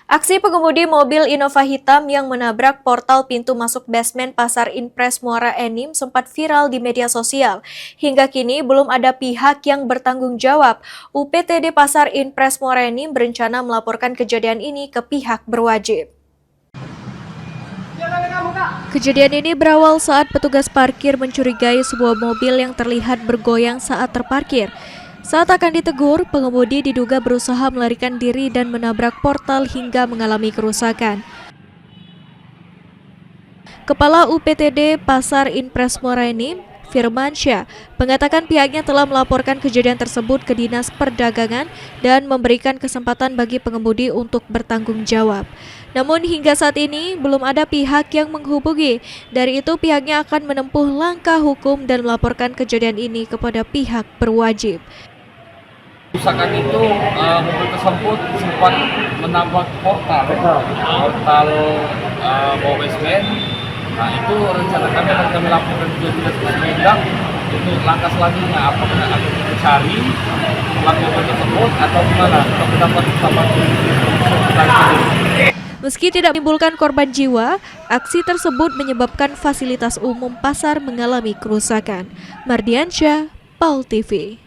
Aksi pengemudi mobil Innova hitam yang menabrak portal pintu masuk basement Pasar Inpres Muara Enim sempat viral di media sosial. Hingga kini belum ada pihak yang bertanggung jawab. UPTD Pasar Inpres Muara Enim berencana melaporkan kejadian ini ke pihak berwajib. Kejadian ini berawal saat petugas parkir mencurigai sebuah mobil yang terlihat bergoyang saat terparkir. Saat akan ditegur, pengemudi diduga berusaha melarikan diri dan menabrak portal hingga mengalami kerusakan. Kepala UPTD Pasar Inpres Muara Enim, Firmansyah, mengatakan pihaknya telah melaporkan kejadian tersebut ke Dinas Perdagangan dan memberikan kesempatan bagi pengemudi untuk bertanggung jawab. Namun hingga saat ini belum ada pihak yang menghubungi. Dari itu pihaknya akan menempuh langkah hukum dan melaporkan kejadian ini kepada pihak berwajib. Kerusakan itu mobil tersebut sempat menabrak portal basement. Nah itu rencana kami akan kami laporkan ke Dinas Perdagangan untuk langkah selanjutnya apakah akan mencari pelaku tersebut atau gimana untuk mendapat keselamatan. Meski tidak menimbulkan korban jiwa, aksi tersebut menyebabkan fasilitas umum pasar mengalami kerusakan. Mardiansyah, PAUL TV.